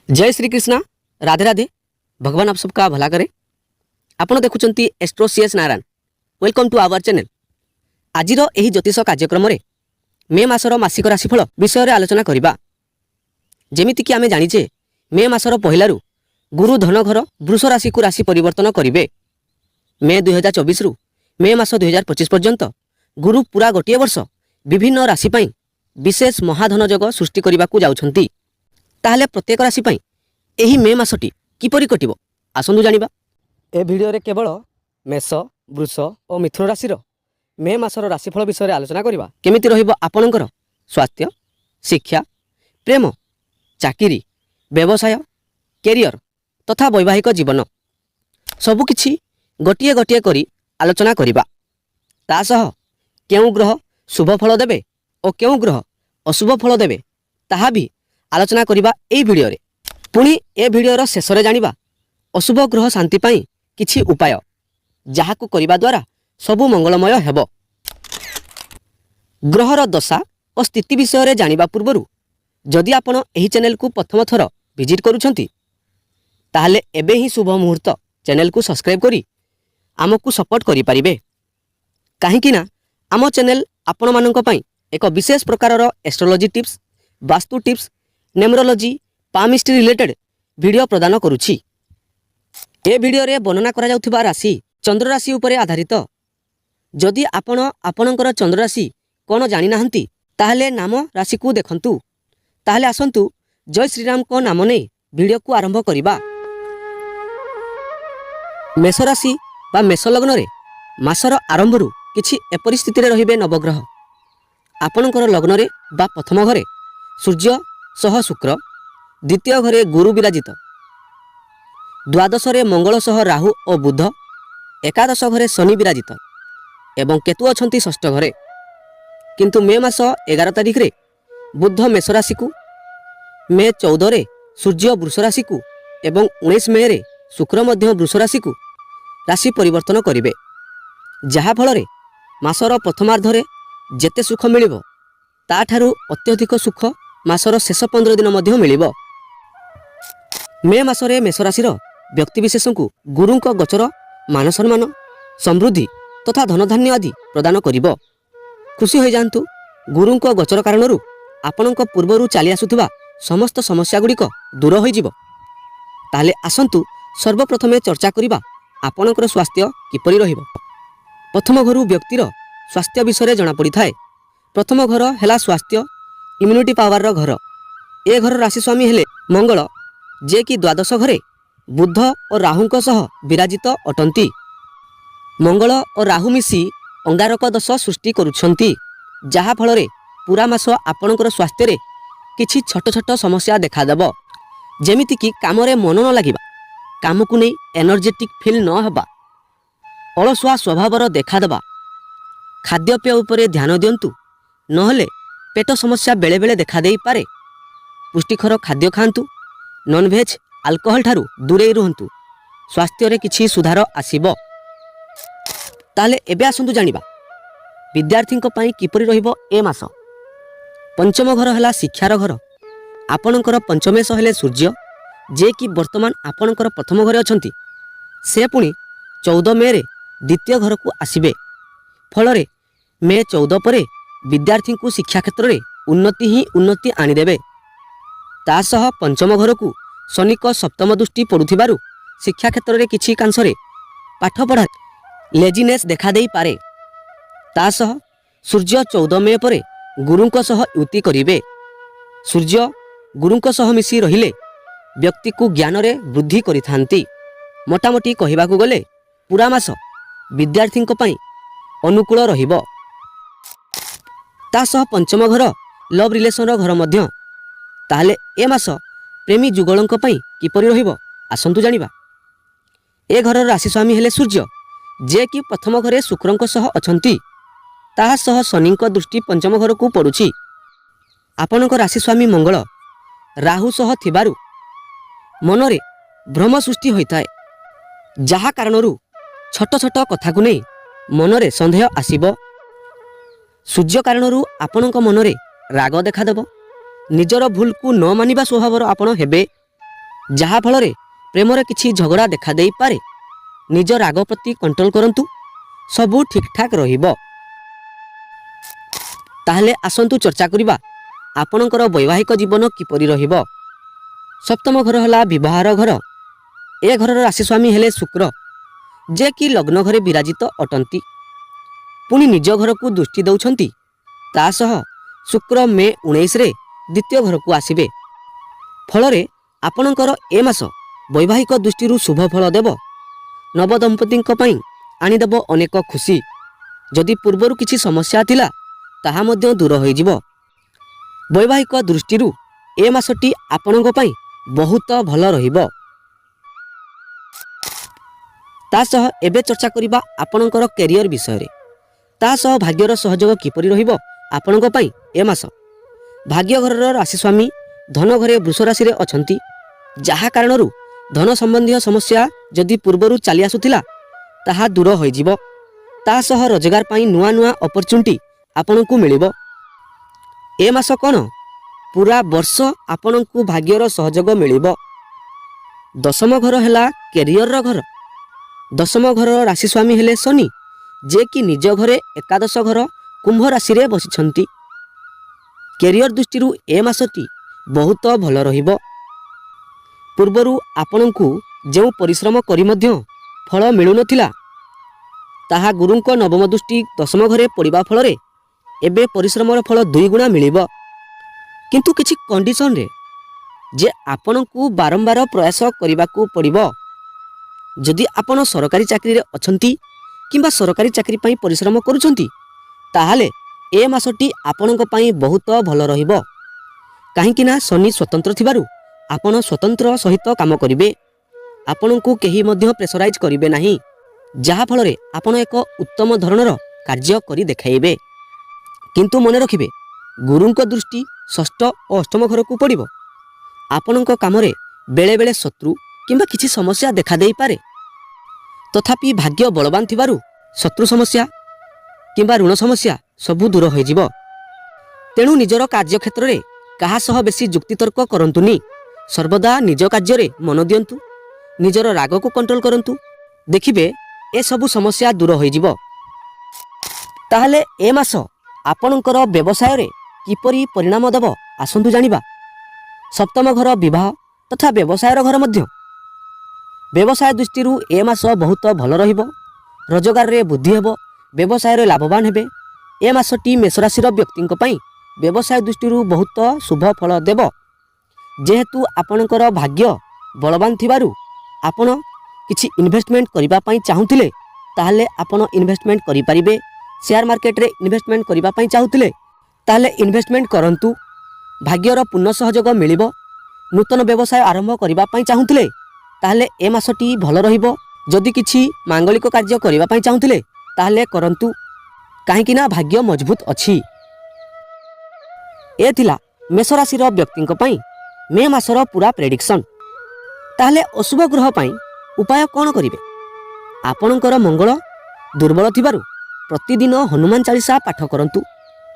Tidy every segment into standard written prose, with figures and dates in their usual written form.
जय श्री कृष्णा राधे राधे। भगवान आप सबका भला करे। आपण देखुचंती Astro CS Narayan. Welcome to our channel. आजिर एही ज्योतिष कार्यक्रम रे मे मासर मासिक राशिफल विषय रे आलोचना करिबा। जेमिति कि आमे जानिचे मे मासर पहिलारु गुरु धन घर वृष राशि को राशि परिवर्तन करिवे। मे 2024 रु मे मास 2025 पर्यंत गुरु पूरा गोटे वर्ष विभिन्न राशि पई विशेष महाधन जग सृष्टि करिबा को जाउछंती। ताहले प्रत्येक राशि पई एही मे मासटी किपरि कटिबो आसंदु जानिबा। ए भिडियो रे केवल मेष वृष और मिथुन राशि मे मासर राशिफल विषय आलोचना करिबा। केमिति रहिबो आपणकर स्वास्थ्य, शिक्षा, प्रेम, चाकरी, व्यवसाय, कैरियर तथा वैवाहिक जीवन सबुकिछि गोटिए गोटिए करी आलोचना करिबा। ता सह केउ ग्रह शुभ फल देबे और केउ ग्रह अशुभ फल देबे ताहा भी आलोचना करिबा एई भिडियो रे। पुणी ए भिडियोर शेष रे जानिबा अशुभ ग्रह शांति पाई किछि उपाय जाहाकु करिबा द्वारा सबु मंगलमय हेबो। ग्रहर दशा और स्थिति विषय रे जानिबा पूर्वरु जदि आपण एही चैनल को प्रथम थर विजिट करूछंती ताहले एबे ही शुभ मुहूर्त चैनल को सब्सक्राइब करी आमको सपोर्ट करि परिबे। काहेकि ना आम चैनल आपण माननक पई एक विशेष प्रकारर astrology tips, vastu tips, numerology, palmistry related video प्रदान करुछि। ए वीडियो रे वर्णना करा जाउथिबा राशि चंद्र राशि उपरे आधारित। जदि आपण आपणकर चंद्र राशि कोन जानि नाहंती ताहले नाम राशि को देखंतु। ताहले आसंतु जय श्रीराम को नाम नै वीडियो को आरंभ करिबा। मेष राशि बा मेष लग्न रे मासर आरंभरु किछि एपरि स्थिति रे रहिबे नवग्रह। आपणकर लग्न रे बा प्रथम घरे सूर्य सह शुक्र, द्वितीय घरे गुरु विराजित, द्वादश रे मंगल सह राहु और बुध, एकादश घरे शनि विराजित एवं केतु अछंती षष्ठ घरे। किंतु मे मास 11 तारिख रे बुध मेष राशि को, मे 14 रे सूर्य वृष राशि को एवं 19 मे रे शुक्र मध्य वृष राशि को राशि परिवर्तन करिवे। जहा फल रे मासर प्रथमार्धरे जेते सुख मिलिबो ताठारु अत्यधिक सुख मासर शेष 15 दिन मध्य मिलिबो। मे मासरे मेष राशिर व्यक्ति विशेष को गुरुंक गोचर मान सम्मान, समृद्धि तथा धनधान्य आदि प्रदान करिबो। खुशी हो जांतु गुरुंक गोचर कारणरू आपणक पूर्वरु चली आसुथिबा समस्त समस्या गुड़िक दूर हो जिवो। ताहले आसंतु सर्वप्रथमे चर्चा करिबा आपणकर स्वास्थ्य किपरि रहिबो। प्रथम घरु व्यक्तिर स्वास्थ्य विषय जना पड़ी थाए। प्रथम घर हेला स्वास्थ्य इम्यूनिटी पावर रो घर। ए घर राशि स्वामी हेले मंगल, जे कि द्वादश घरे बुध और राहुंक सह विराजित अटंती। मंगल और राहु मिसी अंगारक दश सृष्टि करुछंती, जहा फल रे पूरा मास आपणकर स्वास्थ्य रे किछि छोट छोट समस्या देखा देबो। जेमिति कि काम रे मन न लागिबा, काम को नै एनर्जेटिक फील न हबा, अलसुआ स्वभावर देखा देबा। खाद्यपेय उपरे ध्यान दियंतु, नहले पेट समस्या बेले बेले देखा देई पारे। पुष्टिकर खाद्य खांतु, नॉनवेज अल्कोहल ठारू दूरे रुहंतु, स्वास्थ्य रे किछि सुधार आसीबो। ताले एबे आसंतु जानिबा विद्यार्थी को पई किपरि रहिबो ए मास। पंचम घर हला शिक्षार घर। आपणकर पंचमेश हेले सूर्य, जे कि वर्तमान आपणकर प्रथम घरे अछंती। से पुणी 14 मे रे द्वितीय घर को आसीबे। फल रे मे 14 परे विद्यार्थी को शिक्षा क्षेत्र रे उन्नति ही उन्नति आनीदेवे। ता सह पंचम घर को शनि को सप्तम दृष्टि पड़ुथिबारु शिक्षा क्षेत्र रे किछि कांशरे पाठ पढ़ा लेजिनेस देखा देई पारे। ता सह सूर्य 14 मे परे गुरुंक सह युति करिवे। सूर्य गुरुंक सह मिसी रहिले व्यक्ति को ज्ञान रे वृद्धि करिथांती। मोटामोटी कहिबाकू गले पूरा मास विद्यार्थी को पई अनुकूल रहिबो। ता सह पंचम घर लव रिलेशन घर मध्य। ताहले ए मास प्रेमी जुगलंक पई किपरि रहिबो आसंतु जानिबा। ए घर राशि स्वामी हेले सूर्य, जे कि प्रथम घरे शुक्रंक सह अछंती। ताहा सह शनिंक दृष्टि पंचम घर को पड़ुछि। आपणक राशि स्वामी मंगल राहु सह थिबारु मनरे भ्रम सृष्टि होइताए, जहा कारणरू छोट छोट कथा को नै मनरे संदेह आसीबो। सूर्य कारणरू आपणक मनरे राग देखा देबो। निजर भूल को न मानिबा स्वभावर आपण हेबे। ଯାହାଫଳରେ ପ୍ରେମରେ କିଛି ଝଗଡ଼ା ଦେଖାଦେଇପାରେ। ନିଜ ରାଗ ପ୍ରତି କଣ୍ଟ୍ରୋଲ କରନ୍ତୁ, ସବୁ ଠିକ୍ଠାକ୍ ରହିବ। ତାହେଲେ ଆସନ୍ତୁ ଚର୍ଚ୍ଚା କରିବା ଆପଣଙ୍କର ବୈବାହିକ ଜୀବନ କିପରି ରହିବ। ସପ୍ତମ ଘର ହେଲା ବିବାହର ଘର। ଏ ଘରର ରାଶିସ୍ୱାମୀ ହେଲେ ଶୁକ୍ର, ଯେ କି ଲଗ୍ନ ଘରେ ବିରାଜିତ ଅଟନ୍ତି। ପୁଣି ନିଜ ଘରକୁ ଦୃଷ୍ଟି ଦେଉଛନ୍ତି। ତା ସହ ଶୁକ୍ର ମେ 19ରେ ଦ୍ୱିତୀୟ ଘରକୁ ଆସିବେ। ଫଳରେ ଆପଣଙ୍କର ଏ ମାସ ବୈବାହିକ ଦୃଷ୍ଟିରୁ ଶୁଭ ଫଳ ଦେବ। ନବଦମ୍ପତିଙ୍କ ପାଇଁ ଆଣିଦେବ ଅନେକ ଖୁସି। ଯଦି ପୂର୍ବରୁ କିଛି ସମସ୍ୟା ଥିଲା ତାହା ମଧ୍ୟ ଦୂର ହୋଇଯିବ। ବୈବାହିକ ଦୃଷ୍ଟିରୁ ଏ ମାସଟି ଆପଣଙ୍କ ପାଇଁ ବହୁତ ଭଲ ରହିବ। ତା ସହ ଏବେ ଚର୍ଚ୍ଚା କରିବା ଆପଣଙ୍କର କ୍ୟାରିୟର ବିଷୟରେ। ତା ସହ ଭାଗ୍ୟର ସହଯୋଗ କିପରି ରହିବ ଆପଣଙ୍କ ପାଇଁ ଏ ମାସ। ଭାଗ୍ୟ ଘରର ରାଶିସ୍ୱାମୀ ଧନ ଘରେ ବୃଷ ରାଶିରେ ଅଛନ୍ତି, ଯାହା କାରଣରୁ ଧନ ସମ୍ବନ୍ଧୀୟ ସମସ୍ୟା ଯଦି ପୂର୍ବରୁ ଚାଲି ଆସୁଥିଲା ତାହା ଦୂର ହୋଇଯିବ। ତା ସହ ରୋଜଗାର ପାଇଁ ନୂଆ ନୂଆ ଅପରଚ୍ୟୁନିଟି ଆପଣଙ୍କୁ ମିଳିବ। ଏ ମାସ କ'ଣ ପୁରା ବର୍ଷ ଆପଣଙ୍କୁ ଭାଗ୍ୟର ସହଯୋଗ ମିଳିବ। ଦଶମ ଘର ହେଲା କ୍ୟାରିୟରର ଘର। ଦଶମ ଘରର ରାଶିସ୍ୱାମୀ ହେଲେ ଶନି, ଯେ କି ନିଜ ଘରେ ଏକାଦଶ ଘର କୁମ୍ଭ ରାଶିରେ ବସିଛନ୍ତି। କ୍ୟାରିୟର ଦୃଷ୍ଟିରୁ ଏ ମାସଟି ବହୁତ ଭଲ ରହିବ। ପୂର୍ବରୁ ଆପଣଙ୍କୁ ଯେଉଁ ପରିଶ୍ରମ କରି ମଧ୍ୟ ଫଳ ମିଳୁନଥିଲା, ତାହା ଗୁରୁଙ୍କ ନବମ ଦୃଷ୍ଟି ଦଶମ ଘରେ ପଡ଼ିବା ଫଳରେ ଏବେ ପରିଶ୍ରମର ଫଳ 2 ଗୁଣା ମିଳିବ। କିନ୍ତୁ କିଛି କଣ୍ଡିସନରେ ଯେ ଆପଣଙ୍କୁ ବାରମ୍ବାର ପ୍ରୟାସ କରିବାକୁ ପଡ଼ିବ। ଯଦି ଆପଣ ସରକାରୀ ଚାକିରିରେ ଅଛନ୍ତି କିମ୍ବା ସରକାରୀ ଚାକିରି ପାଇଁ ପରିଶ୍ରମ କରୁଛନ୍ତି, ତାହେଲେ ଏ ମାସଟି ଆପଣଙ୍କ ପାଇଁ ବହୁତ ଭଲ ରହିବ। କାହିଁକି ନା ଶନି ସ୍ୱତନ୍ତ୍ର ଥିବାରୁ ଆପଣ ସ୍ୱତନ୍ତ୍ର ସହିତ କାମ କରିବେ। ଆପଣଙ୍କୁ କେହି ମଧ୍ୟ ପ୍ରେସରାଇଜ୍ କରିବେ ନାହିଁ, ଯାହାଫଳରେ ଆପଣ ଏକ ଉତ୍ତମ ଧରଣର କାର୍ଯ୍ୟ କରି ଦେଖାଇବେ। କିନ୍ତୁ ମନେ ରଖିବେ, ଗୁରୁଙ୍କ ଦୃଷ୍ଟି ଷଷ୍ଠ ଓ ଅଷ୍ଟମ ଘରକୁ ପଡ଼ିବ। ଆପଣଙ୍କ କାମରେ ବେଳେବେଳେ ଶତ୍ରୁ କିମ୍ବା କିଛି ସମସ୍ୟା ଦେଖାଦେଇପାରେ। ତଥାପି ଭାଗ୍ୟ ବଳବାନ ଥିବାରୁ ଶତ୍ରୁ ସମସ୍ୟା କିମ୍ବା ଋଣ ସମସ୍ୟା ସବୁ ଦୂର ହୋଇଯିବ। ତେଣୁ ନିଜର କାର୍ଯ୍ୟକ୍ଷେତ୍ରରେ କାହା ସହ ବେଶୀ ଯୁକ୍ତିତର୍କ କରନ୍ତୁନି। ସର୍ବଦା ନିଜ କାର୍ଯ୍ୟରେ ମନ ଦିଅନ୍ତୁ, ନିଜର ରାଗକୁ କଣ୍ଟ୍ରୋଲ କରନ୍ତୁ। ଦେଖିବେ ଏସବୁ ସମସ୍ୟା ଦୂର ହୋଇଯିବ। ତାହେଲେ ଏ ମାସ ଆପଣଙ୍କର ବ୍ୟବସାୟରେ କିପରି ପରିଣାମ ଦେବ ଆସନ୍ତୁ ଜାଣିବା। ସପ୍ତମ ଘର ବିବାହ ତଥା ବ୍ୟବସାୟର ଘର ମଧ୍ୟ। ବ୍ୟବସାୟ ଦୃଷ୍ଟିରୁ ଏ ମାସ ବହୁତ ଭଲ ରହିବ। ରୋଜଗାରରେ ବୃଦ୍ଧି ହେବ, ବ୍ୟବସାୟରେ ଲାଭବାନ ହେବେ। ଏ ମାସଟି ମେଷରାଶିର ବ୍ୟକ୍ତିଙ୍କ ପାଇଁ ବ୍ୟବସାୟ ଦୃଷ୍ଟିରୁ ବହୁତ ଶୁଭ ଫଳ ଦେବ। ଯେହେତୁ ଆପଣଙ୍କର ଭାଗ୍ୟ ବଳବାନ ଥିବାରୁ ଆପଣ କିଛି ଇନଭେଷ୍ଟମେଣ୍ଟ କରିବା ପାଇଁ ଚାହୁଁଥିଲେ ତାହେଲେ ଆପଣ ଇନଭେଷ୍ଟମେଣ୍ଟ କରିପାରିବେ। ସେୟାର ମାର୍କେଟରେ ଇନଭେଷ୍ଟମେଣ୍ଟ କରିବା ପାଇଁ ଚାହୁଁଥିଲେ ତାହେଲେ ଇନଭେଷ୍ଟମେଣ୍ଟ କରନ୍ତୁ, ଭାଗ୍ୟର ପୂର୍ଣ୍ଣ ସହଯୋଗ ମିଳିବ। ନୂତନ ବ୍ୟବସାୟ ଆରମ୍ଭ କରିବା ପାଇଁ ଚାହୁଁଥିଲେ ତାହେଲେ ଏ ମାସଟି ଭଲ ରହିବ। ଯଦି କିଛି ମାଙ୍ଗଳିକ କାର୍ଯ୍ୟ କରିବା ପାଇଁ ଚାହୁଁଥିଲେ ତାହେଲେ କରନ୍ତୁ, କାହିଁକିନା ଭାଗ୍ୟ ମଜବୁତ ଅଛି। ଏ ଥିଲା ମେଷ ରାଶିର ବ୍ୟକ୍ତିଙ୍କ ପାଇଁ ମେ ମାସର ପୁରା ପ୍ରେଡିକ୍ସନ୍। ତାହେଲେ ଅଶୁଭ ଗ୍ରହ ପାଇଁ ଉପାୟ କ'ଣ କରିବେ? ଆପଣଙ୍କର ମଙ୍ଗଳ ଦୁର୍ବଳ ଥିବାରୁ ପ୍ରତିଦିନ ହନୁମାନ ଚାଳିଶା ପାଠ କରନ୍ତୁ।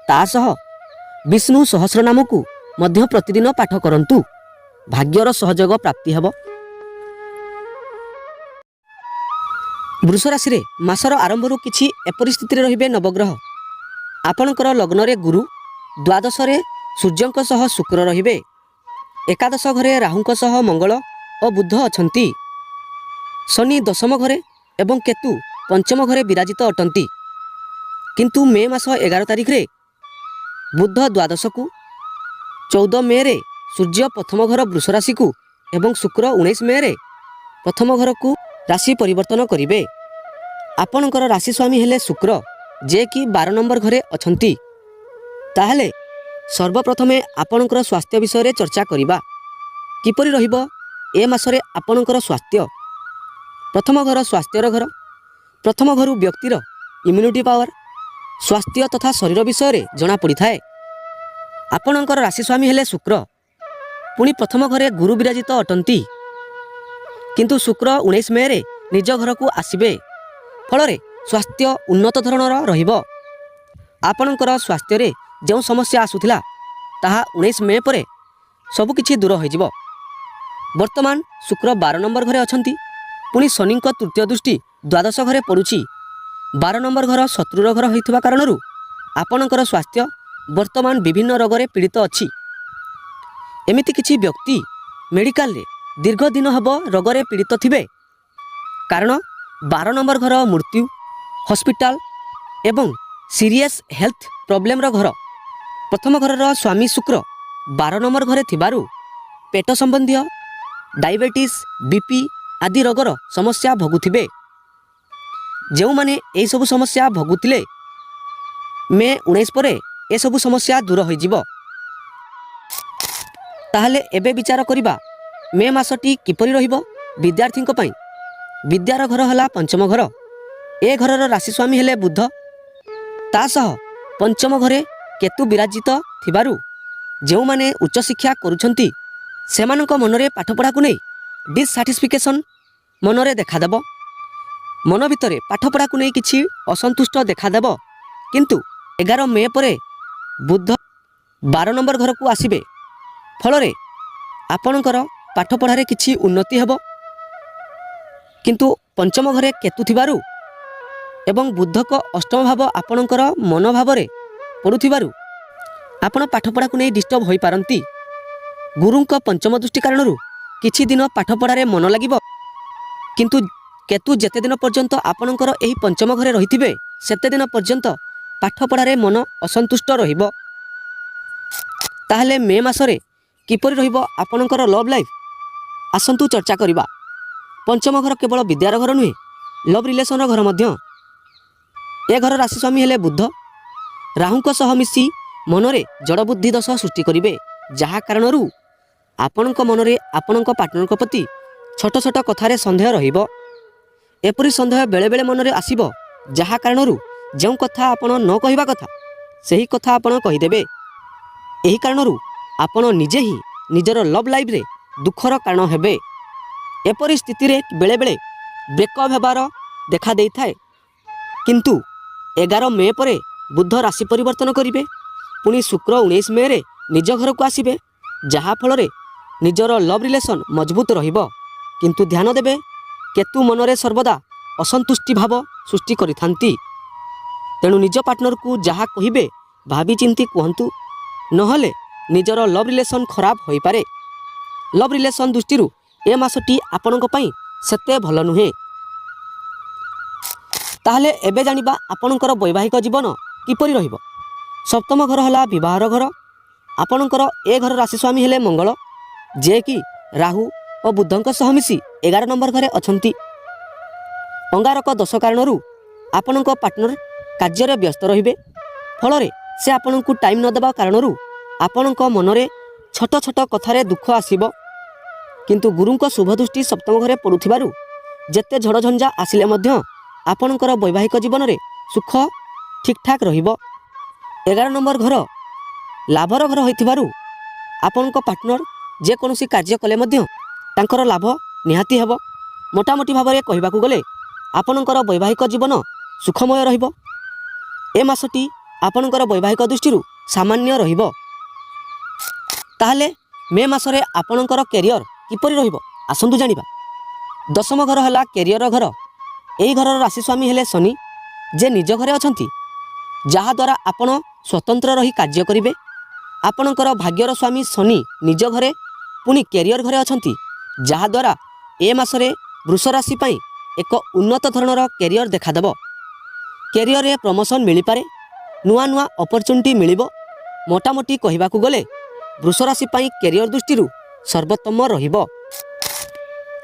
ତା ସହ ବିଷ୍ଣୁ ସହସ୍ରନାମକୁ ମଧ୍ୟ ପ୍ରତିଦିନ ପାଠ କରନ୍ତୁ। ଭାଗ୍ୟର ସହଯୋଗ ପ୍ରାପ୍ତି ହେବ। ବୃଷ ରାଶିରେ ମାସର ଆରମ୍ଭରୁ କିଛି ଏପରି ସ୍ଥିତିରେ ରହିବେ ନବଗ୍ରହ। ଆପଣଙ୍କର ଲଗ୍ନରେ ଗୁରୁ, ଦ୍ୱାଦଶରେ ସୂର୍ଯ୍ୟଙ୍କ ସହ ଶୁକ୍ର ରହିବେ। ଏକାଦଶ ଘରେ ରାହୁଙ୍କ ସହ ମଙ୍ଗଳ ଓ ବୁଧ ଅଛନ୍ତି। ଶନି ଦଶମ ଘରେ ଏବଂ କେତୁ ପଞ୍ଚମ ଘରେ ବିରାଜିତ ଅଟନ୍ତି। କିନ୍ତୁ ମେ ମାସ 11 ତାରିଖରେ ବୁଧ ଦ୍ୱାଦଶକୁ, 14 ମେରେ ସୂର୍ଯ୍ୟ ପ୍ରଥମ ଘର ବୃଷ ରାଶିକୁ ଏବଂ ଶୁକ୍ର 19 ମେରେ ପ୍ରଥମ ଘରକୁ ରାଶି ପରିବର୍ତ୍ତନ କରିବେ। ଆପଣଙ୍କର ରାଶି ସ୍ୱାମୀ ହେଲେ ଶୁକ୍ର, ଯେ କି 12 ନମ୍ବର ଘରେ ଅଛନ୍ତି। ତାହେଲେ ସର୍ବପ୍ରଥମେ ଆପଣଙ୍କର ସ୍ୱାସ୍ଥ୍ୟ ବିଷୟରେ ଚର୍ଚ୍ଚା କରିବା। କିପରି ରହିବ ଏ ମାସରେ ଆପଣଙ୍କର ସ୍ୱାସ୍ଥ୍ୟ? ପ୍ରଥମ ଘର ସ୍ୱାସ୍ଥ୍ୟର ଘର। ପ୍ରଥମ ଘରୁ ବ୍ୟକ୍ତିର ଇମ୍ୟୁନିଟି ପାୱାର, ସ୍ୱାସ୍ଥ୍ୟ ତଥା ଶରୀର ବିଷୟରେ ଜଣାପଡ଼ିଥାଏ। ଆପଣଙ୍କର ରାଶି ସ୍ୱାମୀ ହେଲେ ଶୁକ୍ର, ପୁଣି ପ୍ରଥମ ଘରେ ଗୁରୁ ବିରାଜିତ ଅଟନ୍ତି। କିନ୍ତୁ ଶୁକ୍ର 19 ମେରେ ନିଜ ଘରକୁ ଆସିବେ। ଫଳରେ ସ୍ୱାସ୍ଥ୍ୟ ଉନ୍ନତ ଧରଣର ରହିବ। ଆପଣଙ୍କର ସ୍ୱାସ୍ଥ୍ୟରେ ଯେଉଁ ସମସ୍ୟା ଆସୁଥିଲା ତାହା 19 ମେ ପରେ ସବୁକିଛି ଦୂର ହୋଇଯିବ। ବର୍ତ୍ତମାନ ଶୁକ୍ର 12 ନମ୍ବର ଘରେ ଅଛନ୍ତି। ପୁଣି ଶନିଙ୍କ ତୃତୀୟ ଦୃଷ୍ଟି ଦ୍ୱାଦଶ ଘରେ ପଡ଼ୁଛି। 12 ନମ୍ବର ଘର ଶତ୍ରୁର ଘର ହୋଇଥିବା କାରଣରୁ ଆପଣଙ୍କର ସ୍ୱାସ୍ଥ୍ୟ ବର୍ତ୍ତମାନ ବିଭିନ୍ନ ରୋଗରେ ପୀଡ଼ିତ ଅଛି। ଏମିତି କିଛି ବ୍ୟକ୍ତି ମେଡ଼ିକାଲରେ ଦୀର୍ଘ ଦିନ ହେବ ରୋଗରେ ପୀଡ଼ିତ ଥିବେ। କାରଣ 12 ନମ୍ବର ଘର ମୃତ୍ୟୁ, ହସ୍ପିଟାଲ ଏବଂ ସିରିୟସ୍ ହେଲ୍ଥ ପ୍ରୋବ୍ଲେମର ଘର। ପ୍ରଥମ ଘରର ସ୍ୱାମୀ ଶୁକ୍ର 12 ନମ୍ବର ଘରେ ଥିବାରୁ ପେଟ ସମ୍ବନ୍ଧୀୟ ଡାଇବେଟିସ୍, ବିପି ଆଦି ରୋଗର ସମସ୍ୟା ଭୋଗୁଥିବେ। ଯେଉଁମାନେ ଏହିସବୁ ସମସ୍ୟା ଭୋଗୁଥିଲେ ମେ 19 ପରେ ଏସବୁ ସମସ୍ୟା ଦୂର ହୋଇଯିବ। ତାହେଲେ ଏବେ ବିଚାର କରିବା ମେ ମାସଟି କିପରି ରହିବ ବିଦ୍ୟାର୍ଥୀଙ୍କ ପାଇଁ। ବିଦ୍ୟାର ଘର ହେଲା ପଞ୍ଚମ ଘର। ଏ ଘରର ରାଶିସ୍ୱାମୀ ହେଲେ ବୁଧ। ତା ସହ ପଞ୍ଚମ ଘରେ କେତୁ ବିରାଜିତ ଥିବାରୁ ଯେଉଁମାନେ ଉଚ୍ଚଶିକ୍ଷା କରୁଛନ୍ତି ସେମାନଙ୍କ ମନରେ ପାଠପଢ଼ାକୁ ନେଇ ଡିସାଟିସ୍ଫିକେସନ୍ ମନରେ ଦେଖାଦେବ। ମନ ଭିତରେ ପାଠପଢ଼ାକୁ ନେଇ କିଛି ଅସନ୍ତୁଷ୍ଟ ଦେଖାଦେବ। କିନ୍ତୁ 11 ମେ ପରେ ବୁଧ 12 ନମ୍ବର ଘରକୁ ଆସିବେ। ଫଳରେ ଆପଣଙ୍କର ପାଠପଢ଼ାରେ କିଛି ଉନ୍ନତି ହେବ। କିନ୍ତୁ ପଞ୍ଚମ ଘରେ କେତୁ ଥିବାରୁ ଏବଂ ବୁଧଙ୍କ ଅଷ୍ଟମ ଭାବ ଆପଣଙ୍କର ମନୋଭାବରେ ପଡ଼ୁଥିବାରୁ ଆପଣ ପାଠପଢ଼ାକୁ ନେଇ ଡିଷ୍ଟର୍ବ ହୋଇପାରନ୍ତି। ଗୁରୁଙ୍କ ପଞ୍ଚମ ଦୃଷ୍ଟି କାରଣରୁ କିଛି ଦିନ ପାଠପଢ଼ାରେ ମନ ଲାଗିବ। କିନ୍ତୁ କେତୁ ଯେତେ ଦିନ ପର୍ଯ୍ୟନ୍ତ ଆପଣଙ୍କର ଏହି ପଞ୍ଚମ ଘରେ ରହିଥିବେ ସେତେ ଦିନ ପର୍ଯ୍ୟନ୍ତ ପାଠପଢ଼ାରେ ମନ ଅସନ୍ତୁଷ୍ଟ ରହିବ। ତାହେଲେ ମେ ମାସରେ କିପରି ରହିବ ଆପଣଙ୍କର ଲଭ୍ ଲାଇଫ୍, ଆସନ୍ତୁ ଚର୍ଚ୍ଚା କରିବା। ପଞ୍ଚମ ଘର କେବଳ ବିଦ୍ୟାର ଘର ନୁହେଁ, ଲଭ୍ ରିଲେସନର ଘର ମଧ୍ୟ। ଏ ଘର ରାଶିସ୍ୱାମୀ ହେଲେ ବୁଧ। ରାହୁଙ୍କ ସହ ମିଶି ମନରେ ଜଡ଼ବୁଦ୍ଧି ଦୋଷ ସୃଷ୍ଟି କରିବେ, ଯାହା କାରଣରୁ ଆପଣଙ୍କ ମନରେ ଆପଣଙ୍କ ପାର୍ଟନରଙ୍କ ପ୍ରତି ଛୋଟ ଛୋଟ କଥାରେ ସନ୍ଦେହ ରହିବ। ଏପରି ସନ୍ଦେହ ବେଳେବେଳେ ମନରେ ଆସିବ ଯାହା କାରଣରୁ ଯେଉଁ କଥା ଆପଣ ନ କହିବା କଥା ସେହି କଥା ଆପଣ କହିଦେବେ। ଏହି କାରଣରୁ ଆପଣ ନିଜେ ହିଁ ନିଜର ଲଭ୍ ଲାଇଫ୍ରେ ଦୁଃଖର କାରଣ ହେବେ। ଏପରି ସ୍ଥିତିରେ ବେଳେବେଳେ ବ୍ରେକଅପ୍ ହେବାର ଦେଖା ଦେଇଥାଏ। କିନ୍ତୁ 11 ମେ ପରେ ବୁଧ ରାଶି ପରିବର୍ତ୍ତନ କରିବେ। ପୁଣି ଶୁକ୍ର 19 ମେରେ ନିଜ ଘରକୁ ଆସିବେ, ଯାହାଫଳରେ ନିଜର ଲଭ୍ ରିଲେସନ୍ ମଜବୁତ ରହିବ। କିନ୍ତୁ ଧ୍ୟାନ ଦେବେ, କେତୁ ମନରେ ସର୍ବଦା ଅସନ୍ତୁଷ୍ଟି ଭାବ ସୃଷ୍ଟି କରିଥାନ୍ତି। ତେଣୁ ନିଜ ପାର୍ଟନରକୁ ଯାହା କହିବେ ଭାବିଚିନ୍ତି କୁହନ୍ତୁ, ନହେଲେ ନିଜର ଲଭ୍ ରିଲେସନ୍ ଖରାପ ହୋଇପାରେ। ଲଭ୍ ରିଲେସନ୍ ଦୃଷ୍ଟିରୁ ଏ ମାସଟି ଆପଣଙ୍କ ପାଇଁ ସେତେ ଭଲ ନୁହେଁ। ତାହେଲେ ଏବେ ଜାଣିବା ଆପଣଙ୍କର ବୈବାହିକ ଜୀବନ କିପରି ରହିବ। ସପ୍ତମ ଘର ହେଲା ବିବାହର ଘର। ଆପଣଙ୍କର ଏ ଘର ରାଶିସ୍ୱାମୀ ହେଲେ ମଙ୍ଗଳ, ଯିଏକି ରାହୁ ଓ ବୁଧଙ୍କ ସହ ମିଶି 11 ନମ୍ବର ଘରେ ଅଛନ୍ତି। ଅଙ୍ଗାରକ ଦୋଷ କାରଣରୁ ଆପଣଙ୍କ ପାର୍ଟନର କାର୍ଯ୍ୟରେ ବ୍ୟସ୍ତ ରହିବେ। ଫଳରେ ସେ ଆପଣଙ୍କୁ ଟାଇମ୍ ନ ଦେବା କାରଣରୁ ଆପଣଙ୍କ ମନରେ ଛୋଟ ଛୋଟ କଥାରେ ଦୁଃଖ ଆସିବ। କିନ୍ତୁ ଗୁରୁଙ୍କ ଶୁଭଦୃଷ୍ଟି ସପ୍ତମ ଘରେ ପଡ଼ୁଥିବାରୁ ଯେତେ ଝଡ଼ଝଞ୍ଝା ଆସିଲେ ମଧ୍ୟ ଆପଣଙ୍କର ବୈବାହିକ ଜୀବନରେ ସୁଖ ଠିକ୍ଠାକ୍ ରହିବ। 11 ନମ୍ବର ଘର ଲାଭର ଘର ହୋଇଥିବାରୁ ଆପଣଙ୍କ ପାର୍ଟନର ଯେକୌଣସି କାର୍ଯ୍ୟ କଲେ ମଧ୍ୟ ତାଙ୍କର ଲାଭ ନିହାତି ହେବ। ମୋଟାମୋଟି ଭାବରେ କହିବାକୁ ଗଲେ ଆପଣଙ୍କର ବୈବାହିକ ଜୀବନ ସୁଖମୟ ରହିବ। ଏ ମାସଟି ଆପଣଙ୍କର ବୈବାହିକ ଦୃଷ୍ଟିରୁ ସାମାନ୍ୟ ରହିବ। ତାହେଲେ ମେ ମାସରେ ଆପଣଙ୍କର କ୍ୟାରିୟର କିପରି ରହିବ ଆସନ୍ତୁ ଜାଣିବା। ଦଶମ ଘର ହେଲା କ୍ୟାରିୟର ଘର। ଏହି ଘରର ରାଶିସ୍ୱାମୀ ହେଲେ ଶନି, ଯେ ନିଜ ଘରେ ଅଛନ୍ତି, ଯାହାଦ୍ୱାରା ଆପଣ ସ୍ୱତନ୍ତ୍ର ରହି କାର୍ଯ୍ୟ କରିବେ। ଆପଣଙ୍କର ଭାଗ୍ୟର ସ୍ୱାମୀ ଶନି ନିଜ ଘରେ ପୁଣି କ୍ୟାରିୟର ଘରେ ଅଛନ୍ତି, ଯାହାଦ୍ୱାରା ଏ ମାସରେ ବୃଷ ରାଶି ପାଇଁ ଏକ ଉନ୍ନତ ଧରଣର କ୍ୟାରିୟର ଦେଖାଦେବ। କ୍ୟାରିୟରରେ ପ୍ରମୋସନ୍ ମିଳିପାରେ, ନୂଆ ନୂଆ ଅପରଚ୍ୟୁନିଟି ମିଳିବ। ମୋଟାମୋଟି କହିବାକୁ ଗଲେ ବୃଷ ରାଶି ପାଇଁ କ୍ୟାରିୟର ଦୃଷ୍ଟିରୁ ସର୍ବୋତ୍ତମ ରହିବ।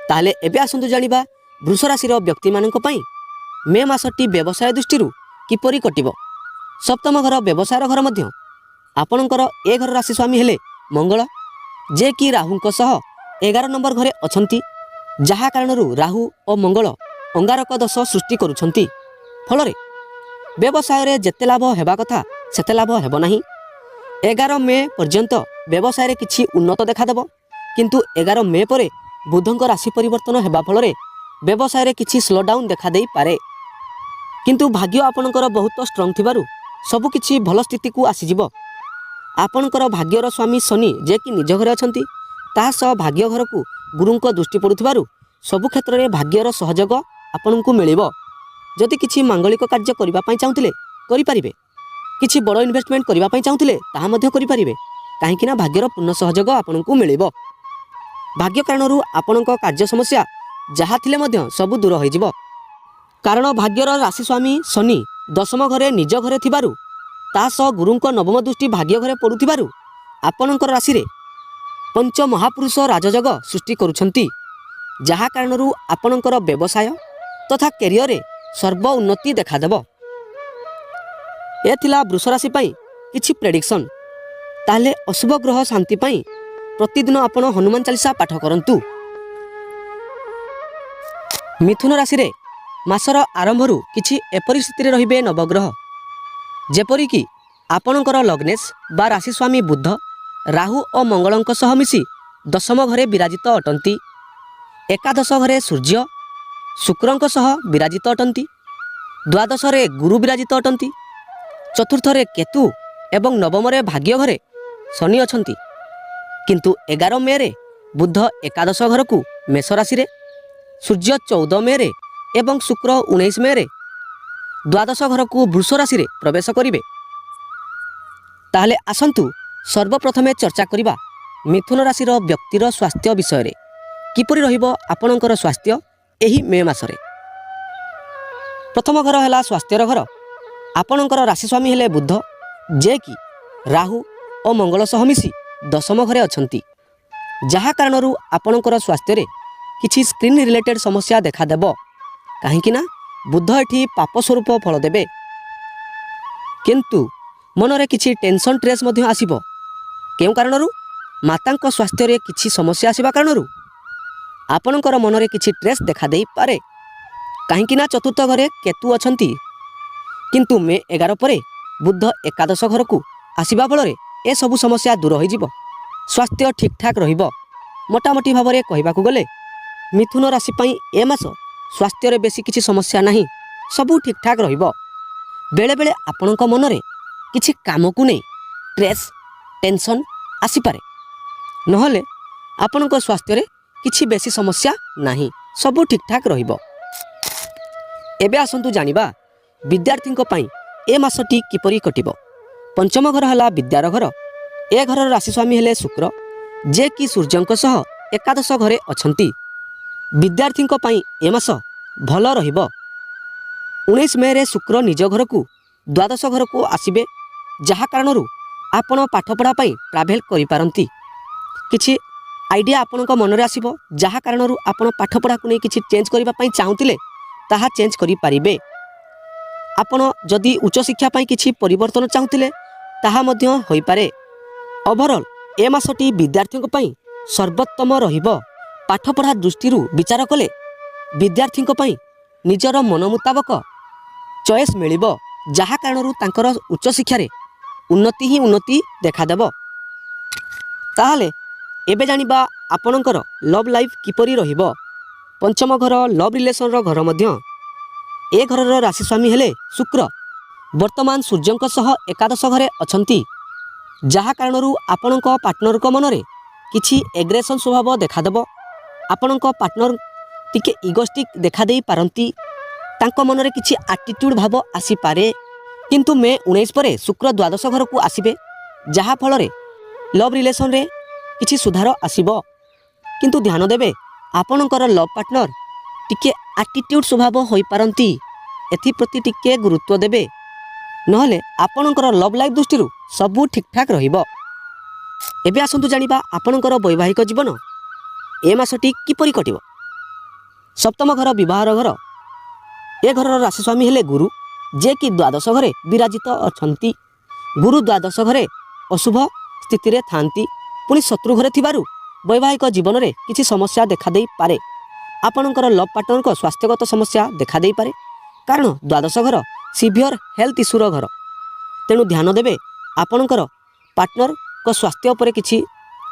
ତାହେଲେ ଏବେ ଆସନ୍ତୁ ଜାଣିବା ବୃଷ ରାଶିର ବ୍ୟକ୍ତିମାନଙ୍କ ପାଇଁ ମେ ମାସଟି ବ୍ୟବସାୟ ଦୃଷ୍ଟିରୁ କିପରି କଟିବ। ସପ୍ତମ ଘର ବ୍ୟବସାୟର ଘର ମଧ୍ୟ। ଆପଣଙ୍କର ଏ ଘର ରାଶିସ୍ୱାମୀ ହେଲେ ମଙ୍ଗଳ, ଯେ କି ରାହୁଙ୍କ ସହ 11 ନମ୍ବର ଘରେ ଅଛନ୍ତି, ଯାହା କାରଣରୁ ରାହୁ ଓ ମଙ୍ଗଳ ଅଙ୍ଗାରକ ଦୋଷ ସୃଷ୍ଟି କରୁଛନ୍ତି। ଫଳରେ ବ୍ୟବସାୟରେ ଯେତେ ଲାଭ ହେବା କଥା ସେତେ ଲାଭ ହେବ ନାହିଁ। 11 ମେ ପର୍ଯ୍ୟନ୍ତ ବ୍ୟବସାୟରେ କିଛି ଉନ୍ନତ ଦେଖାଦେବ। କିନ୍ତୁ 11 ମେ ପରେ ବୁଧଙ୍କ ରାଶି ପରିବର୍ତ୍ତନ ହେବା ଫଳରେ ବ୍ୟବସାୟରେ କିଛି ସ୍ଲୋଡାଉନ୍ ଦେଖାଦେଇପାରେ। କିନ୍ତୁ ଭାଗ୍ୟ ଆପଣଙ୍କର ବହୁତ ଷ୍ଟ୍ରଙ୍ଗ ଥିବାରୁ ସବୁକିଛି ଭଲ ସ୍ଥିତିକୁ ଆସିଯିବ। ଆପଣଙ୍କର ଭାଗ୍ୟର ସ୍ୱାମୀ ଶନି, ଯେ କି ନିଜ ଘରେ ଅଛନ୍ତି, ତାହା ସହ ଭାଗ୍ୟ ଘରକୁ ଗୁରୁଙ୍କ ଦୃଷ୍ଟି ପଡ଼ୁଥିବାରୁ ସବୁ କ୍ଷେତ୍ରରେ ଭାଗ୍ୟର ସହଯୋଗ ଆପଣଙ୍କୁ ମିଳିବ। ଯଦି କିଛି ମାଙ୍ଗଳିକ କାର୍ଯ୍ୟ କରିବା ପାଇଁ ଚାହୁଁଥିଲେ କରିପାରିବେ। କିଛି ବଡ଼ ଇନଭେଷ୍ଟମେଣ୍ଟ କରିବା ପାଇଁ ଚାହୁଁଥିଲେ ତାହା ମଧ୍ୟ କରିପାରିବେ, କାହିଁକିନା ଭାଗ୍ୟର ପୂର୍ଣ୍ଣ ସହଯୋଗ ଆପଣଙ୍କୁ ମିଳିବ। ଭାଗ୍ୟ କାରଣରୁ ଆପଣଙ୍କ କାର୍ଯ୍ୟ ସମସ୍ୟା ଯାହା ଥିଲେ ମଧ୍ୟ ସବୁ ଦୂର ହୋଇଯିବ। କାରଣ ଭାଗ୍ୟର ରାଶି ସ୍ୱାମୀ ଶନି ଦଶମ ଘରେ ନିଜ ଘରେ ଥିବାରୁ ତା ସହ ଗୁରୁଙ୍କ ନବମ ଦୃଷ୍ଟି ଭାଗ୍ୟ ଘରେ ପଡ଼ୁଥିବାରୁ ଆପଣଙ୍କର ରାଶିରେ ପଞ୍ଚ ମହାପୁରୁଷ ରାଜଯୋଗ ସୃଷ୍ଟି କରୁଛନ୍ତି, ଯାହା କାରଣରୁ ଆପଣଙ୍କର ବ୍ୟବସାୟ ତଥା କ୍ୟାରିୟରରେ ସର୍ବ ଉନ୍ନତି ଦେଖାଦେବ। ଏ ଥିଲା ବୃଷ ରାଶି ପାଇଁ କିଛି ପ୍ରେଡିକ୍ସନ୍। ତାହେଲେ ଅଶୁଭ ଗ୍ରହ ଶାନ୍ତି ପାଇଁ ପ୍ରତିଦିନ ଆପଣ ହନୁମାନ ଚାଳିଶା ପାଠ କରନ୍ତୁ। ମିଥୁନ ରାଶିରେ ମାସର ଆରମ୍ଭରୁ କିଛି ଏପରି ସ୍ଥିତିରେ ରହିବେ ନବଗ୍ରହ, ଯେପରିକି ଆପଣଙ୍କର ଲଗ୍ନେଶ ବା ରାଶି ସ୍ୱାମୀ ବୁଧ ରାହୁ ଓ ମଙ୍ଗଳଙ୍କ ସହ ମିଶି ଦଶମ ଘରେ ବିରାଜିତ ଅଟନ୍ତି। ଏକାଦଶ ଘରେ ସୂର୍ଯ୍ୟ ଶୁକ୍ରଙ୍କ ସହ ବିରାଜିତ ଅଟନ୍ତି। ଦ୍ୱାଦଶରେ ଗୁରୁ ବିରାଜିତ ଅଟନ୍ତି। ଚତୁର୍ଥରେ କେତୁ ଏବଂ ନବମରେ ଭାଗ୍ୟ ଘରେ ଶନି ଅଛନ୍ତି। କିନ୍ତୁ 11 ମେରେ ବୁଧ ଏକାଦଶ ଘରକୁ ମେଷ ରାଶିରେ, ସୂର୍ଯ୍ୟ 14 ମେରେ ଏବଂ ଶୁକ୍ର 19 ମେରେ ଦ୍ୱାଦଶ ଘରକୁ ବୃଷ ରାଶିରେ ପ୍ରବେଶ କରିବେ। ତାହେଲେ ଆସନ୍ତୁ ସର୍ବପ୍ରଥମେ ଚର୍ଚ୍ଚା କରିବା ମିଥୁନ ରାଶିର ବ୍ୟକ୍ତିର ସ୍ୱାସ୍ଥ୍ୟ ବିଷୟରେ। କିପରି ରହିବ ଆପଣଙ୍କର ସ୍ୱାସ୍ଥ୍ୟ ଏହି ମେ ମାସରେ। ପ୍ରଥମ ଘର ହେଲା ସ୍ୱାସ୍ଥ୍ୟର ଘର। ଆପଣଙ୍କର ରାଶି ସ୍ୱାମୀ ହେଲେ ବୁଧ, ଯିଏକି ରାହୁ ଓ ମଙ୍ଗଳ ସହ ମିଶି ଦଶମ ଘରେ ଅଛନ୍ତି, ଯାହା କାରଣରୁ ଆପଣଙ୍କର ସ୍ୱାସ୍ଥ୍ୟରେ କିଛି ସ୍କିନ୍ ରିଲେଟେଡ୍ ସମସ୍ୟା ଦେଖାଦେବ। କାହିଁକିନା ବୁଧ ଏଠି ପାପ ସ୍ୱରୂପ ଫଳ ଦେବେ। କିନ୍ତୁ ମନରେ କିଛି ଟେନସନ୍ ଷ୍ଟ୍ରେସ୍ ମଧ୍ୟ ଆସିବ। କେଉଁ କାରଣରୁ? ମାତାଙ୍କ ସ୍ୱାସ୍ଥ୍ୟରେ କିଛି ସମସ୍ୟା ଆସିବା କାରଣରୁ ଆପଣଙ୍କର ମନରେ କିଛି ଷ୍ଟ୍ରେସ୍ ଦେଖାଦେଇପାରେ। କାହିଁକିନା ଚତୁର୍ଥ ଘରେ କେତୁ ଅଛନ୍ତି। କିନ୍ତୁ ମେ 11 ପରେ ବୁଧ ଏକାଦଶ ଘରକୁ ଆସିବା ଫଳରେ ଏସବୁ ସମସ୍ୟା ଦୂର ହୋଇଯିବ। ସ୍ୱାସ୍ଥ୍ୟ ଠିକ୍ଠାକ୍ ରହିବ। ମୋଟାମୋଟି ଭାବରେ କହିବାକୁ ଗଲେ ମିଥୁନ ରାଶି ପାଇଁ ଏ ମାସ ସ୍ୱାସ୍ଥ୍ୟରେ ବେଶୀ କିଛି ସମସ୍ୟା ନାହିଁ, ସବୁ ଠିକ୍ଠାକ୍ ରହିବ। ବେଳେବେଳେ ଆପଣଙ୍କ ମନରେ କିଛି କାମକୁ ନେଇ ଷ୍ଟ୍ରେସ୍ ଟେନସନ୍ ଆସିପାରେ, ନହେଲେ ଆପଣଙ୍କ ସ୍ୱାସ୍ଥ୍ୟରେ କିଛି ବେଶୀ ସମସ୍ୟା ନାହିଁ, ସବୁ ଠିକ୍ଠାକ୍ ରହିବ। ଏବେ ଆସନ୍ତୁ ଜାଣିବା ବିଦ୍ୟାର୍ଥୀଙ୍କ ପାଇଁ ଏ ମାସଟି କିପରି କଟିବ। ପଞ୍ଚମ ଘର ହେଲା ବିଦ୍ୟାର ଘର। ଏ ଘରର ରାଶି ସ୍ୱାମୀ ହେଲେ ଶୁକ୍ର, ଯିଏକି ସୂର୍ଯ୍ୟଙ୍କ ସହ ଏକାଦଶ ଘରେ ଅଛନ୍ତି। ବିଦ୍ୟାର୍ଥୀଙ୍କ ପାଇଁ ଏ ମାସ ଭଲ ରହିବ। 19 ମେରେ ଶୁକ୍ର ନିଜ ଘରକୁ ଦ୍ୱାଦଶ ଘରକୁ ଆସିବେ, ଯାହା କାରଣରୁ ଆପଣ ପାଠପଢ଼ା ପାଇଁ ଟ୍ରାଭେଲ୍ କରିପାରନ୍ତି। କିଛି ଆଇଡ଼ିଆ ଆପଣଙ୍କ ମନରେ ଆସିବ, ଯାହା କାରଣରୁ ଆପଣ ପାଠପଢ଼ାକୁ ନେଇ କିଛି ଚେଞ୍ଜ କରିବା ପାଇଁ ଚାହୁଁଥିଲେ ତାହା ଚେଞ୍ଜ କରିପାରିବେ। ଆପଣ ଯଦି ଉଚ୍ଚଶିକ୍ଷା ପାଇଁ କିଛି ପରିବର୍ତ୍ତନ ଚାହୁଁଥିଲେ ତାହା ମଧ୍ୟ ହୋଇପାରେ। ଓଭରଅଲ୍ ଏ ମାସଟି ବିଦ୍ୟାର୍ଥୀଙ୍କ ପାଇଁ ସର୍ବୋତ୍ତମ ରହିବ। ପାଠପଢ଼ା ଦୃଷ୍ଟିରୁ ବିଚାର କଲେ ବିଦ୍ୟାର୍ଥୀଙ୍କ ପାଇଁ ନିଜର ମନ ମୁତାବକ ଚଏସ୍ ମିଳିବ, ଯାହା କାରଣରୁ ତାଙ୍କର ଉଚ୍ଚଶିକ୍ଷାରେ ଉନ୍ନତି ହିଁ ଉନ୍ନତି ଦେଖାଦେବ। ତାହେଲେ ଏବେ ଜାଣିବା ଆପଣଙ୍କର ଲଭ୍ ଲାଇଫ୍ କିପରି ରହିବ। ପଞ୍ଚମ ଘର ଲଭ୍ ରିଲେସନ୍ର ଘର ମଧ୍ୟ। ଏ ଘରର ରାଶି ସ୍ୱାମୀ ହେଲେ ଶୁକ୍ର, ବର୍ତ୍ତମାନ ସୂର୍ଯ୍ୟଙ୍କ ସହ ଏକାଦଶ ଘରେ ଅଛନ୍ତି, ଯାହା କାରଣରୁ ଆପଣଙ୍କ ପାର୍ଟନରଙ୍କ ମନରେ କିଛି ଏଗ୍ରେସନ୍ ସ୍ୱଭାବ ଦେଖାଦେବ। ଆପଣଙ୍କ ପାର୍ଟନର ଟିକେ ଇଗୋଷ୍ଟିକ୍ ଦେଖାଦେଇ ପାରନ୍ତି। ତାଙ୍କ ମନରେ କିଛି ଆଟିଟ୍ୟୁଡ୍ ଭାବ ଆସିପାରେ। କିନ୍ତୁ ମେ 19 ପରେ ଶୁକ୍ର ଦ୍ୱାଦଶ ଘରକୁ ଆସିବେ, ଯାହାଫଳରେ ଲଭ୍ ରିଲେସନ୍ରେ କିଛି ସୁଧାର ଆସିବ। କିନ୍ତୁ ଧ୍ୟାନ ଦେବେ ଆପଣଙ୍କର ଲଭ୍ ପାର୍ଟନର ଟିକେ ଆଟିଟ୍ୟୁଡ୍ ସ୍ୱଭାବ ହୋଇପାରନ୍ତି, ଏଥିପ୍ରତି ଟିକେ ଗୁରୁତ୍ୱ ଦେବେ, ନହେଲେ ଆପଣଙ୍କର ଲଭ୍ ଲାଇଫ୍ ଦୃଷ୍ଟିରୁ ସବୁ ଠିକ୍ଠାକ୍ ରହିବ। ଏବେ ଆସନ୍ତୁ ଜାଣିବା ଆପଣଙ୍କର ବୈବାହିକ ଜୀବନ ଏ ମାସଟି କିପରି କଟିବ। ସପ୍ତମ ଘର ବିବାହର ଘର। ଏ ଘରର ରାଶି ସ୍ୱାମୀ ହେଲେ ଗୁରୁ, ଯିଏକି ଦ୍ୱାଦଶ ଘରେ ବିରାଜିତ ଅଛନ୍ତି। ଗୁରୁ ଦ୍ୱାଦଶ ଘରେ ଅଶୁଭ ସ୍ଥିତିରେ ଥାନ୍ତି, ପୁଣି ଶତ୍ରୁ ଘରେ ଥିବାରୁ ବୈବାହିକ ଜୀବନରେ କିଛି ସମସ୍ୟା ଦେଖାଦେଇପାରେ। ଆପଣଙ୍କର ଲଭ୍ ପାର୍ଟନରଙ୍କ ସ୍ୱାସ୍ଥ୍ୟଗତ ସମସ୍ୟା ଦେଖାଦେଇପାରେ, କାରଣ ଦ୍ୱାଦଶ ଘର ସିଭିୟର ହେଲ୍ଥ ଇସ୍ୟୁର ଘର। ତେଣୁ ଧ୍ୟାନ ଦେବେ ଆପଣଙ୍କର ପାର୍ଟନରଙ୍କ ସ୍ୱାସ୍ଥ୍ୟ ଉପରେ କିଛି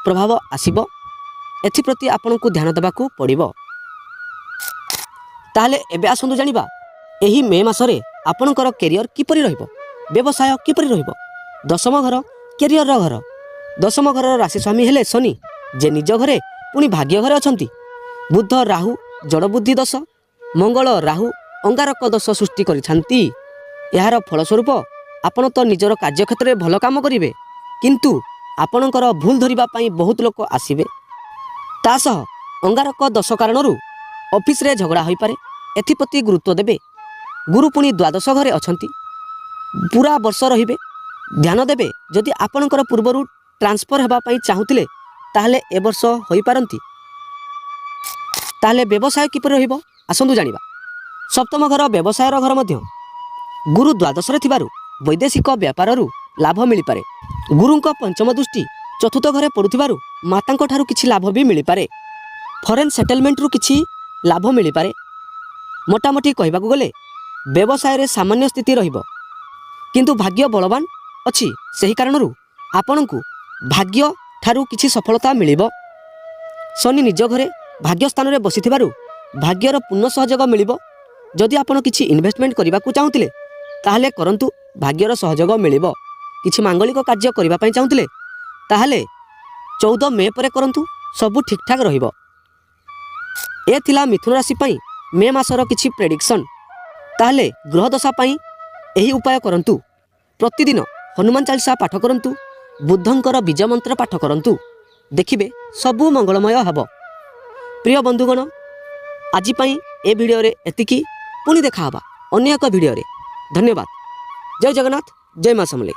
ପ୍ରଭାବ ଆସିବ, ଏଥିପ୍ରତି ଆପଣଙ୍କୁ ଧ୍ୟାନ ଦେବାକୁ ପଡ଼ିବ। ତାହେଲେ ଏବେ ଆସନ୍ତୁ ଜାଣିବା ଏହି ମେ ମାସରେ ଆପଣଙ୍କର କ୍ୟାରିୟର କିପରି ରହିବ, ବ୍ୟବସାୟ କିପରି ରହିବ। ଦଶମ ଘର କ୍ୟାରିୟରର ଘର। ଦଶମ ଘରର ରାଶି ସ୍ୱାମୀ ହେଲେ ଶନି, ଯେ ନିଜ ଘରେ ପୁଣି ଭାଗ୍ୟ ଘରେ ଅଛନ୍ତି। ବୁଧ ରାହୁ ଜଡ଼ବୁଦ୍ଧି ଦୋଷ, ମଙ୍ଗଳ ରାହୁ ଅଙ୍ଗାରକ ଦୋଷ ସୃଷ୍ଟି କରିଥାନ୍ତି। ଏହାର ଫଳସ୍ୱରୂପ ଆପଣ ତ ନିଜର କାର୍ଯ୍ୟକ୍ଷେତ୍ରରେ ଭଲ କାମ କରିବେ, କିନ୍ତୁ ଆପଣଙ୍କର ଭୁଲ ଧରିବା ପାଇଁ ବହୁତ ଲୋକ ଆସିବେ। ତା ସହ ଅଙ୍ଗାରକ ଦୋଷ କାରଣରୁ ଅଫିସରେ ଝଗଡ଼ା ହୋଇପାରେ। ଏଥିପ୍ରତି ଗୁରୁତ୍ୱ ଦେବେ। ଗୁରୁ ପୁଣି ଦ୍ୱାଦଶ ଘରେ ଅଛନ୍ତି, ପୁରା ବର୍ଷ ରହିବେ। ଧ୍ୟାନ ଦେବେ, ଯଦି ଆପଣଙ୍କର ପୂର୍ବରୁ ଟ୍ରାନ୍ସଫର ହେବା ପାଇଁ ଚାହୁଁଥିଲେ ତାହେଲେ ଏ ବର୍ଷ ହୋଇପାରନ୍ତି। ତାହେଲେ ବ୍ୟବସାୟ କିପରି ରହିବ ଆସନ୍ତୁ ଜାଣିବା। ସପ୍ତମ ଘର ବ୍ୟବସାୟର ଘର ମଧ୍ୟ। ଗୁରୁ ଦ୍ୱାଦଶରେ ଥିବାରୁ ବୈଦେଶିକ ବ୍ୟାପାରରୁ ଲାଭ ମିଳିପାରେ। ଗୁରୁଙ୍କ ପଞ୍ଚମ ଦୃଷ୍ଟି ଚତୁର୍ଥ ଘରେ ପଡ଼ୁଥିବାରୁ ମାତାଙ୍କ ଠାରୁ କିଛି ଲାଭ ବି ମିଳିପାରେ। ଫରେନ୍ ସେଟେଲମେଣ୍ଟରୁ କିଛି ଲାଭ ମିଳିପାରେ। ମୋଟାମୋଟି କହିବାକୁ ଗଲେ ବ୍ୟବସାୟରେ ସାମାନ୍ୟ ସ୍ଥିତି ରହିବ, କିନ୍ତୁ ଭାଗ୍ୟ ବଳବାନ ଅଛି। ସେହି କାରଣରୁ ଆପଣଙ୍କୁ ଭାଗ୍ୟ ଠାରୁ କିଛି ସଫଳତା ମିଳିବ। ଶନି ନିଜ ଘରେ ଭାଗ୍ୟ ସ୍ଥାନରେ ବସିଥିବାରୁ ଭାଗ୍ୟର ପୂର୍ଣ୍ଣ ସହଯୋଗ ମିଳିବ। ଯଦି ଆପଣ କିଛି ଇନଭେଷ୍ଟମେଣ୍ଟ କରିବାକୁ ଚାହୁଁଥିଲେ ତାହେଲେ କରନ୍ତୁ, ଭାଗ୍ୟର ସହଯୋଗ ମିଳିବ। କିଛି ମାଙ୍ଗଳିକ କାର୍ଯ୍ୟ କରିବା ପାଇଁ ଚାହୁଁଥିଲେ ତାହେଲେ 14 ମେ ପରେ କରନ୍ତୁ, ସବୁ ଠିକ୍ଠାକ୍ ରହିବ। ଏ ଥିଲା ମିଥୁନ ରାଶି ପାଇଁ ମେ ମାସର କିଛି ପ୍ରେଡିକ୍ସନ୍। ତାହେଲେ ଗ୍ରହଦଶା ପାଇଁ ଏହି ଉପାୟ କରନ୍ତୁ। ପ୍ରତିଦିନ ହନୁମାନ ଚାଳିଶା ପାଠ କରନ୍ତୁ, ବୁଦ୍ଧଙ୍କର ବୀଜ ମନ୍ତ୍ର ପାଠ କରନ୍ତୁ, ଦେଖିବେ ସବୁ ମଙ୍ଗଳମୟ ହେବ। ପ୍ରିୟ ବନ୍ଧୁଗଣ, ଆଜି ପାଇଁ ଏ ଭିଡ଼ିଓରେ ଏତିକି। ପୁଣି ଦେଖାହେବା ଅନ୍ୟ ଏକ ଭିଡ଼ିଓରେ। ଧନ୍ୟବାଦ। ଜୟ ଜଗନ୍ନାଥ, ଜୟ ମା ସମଲେଇ।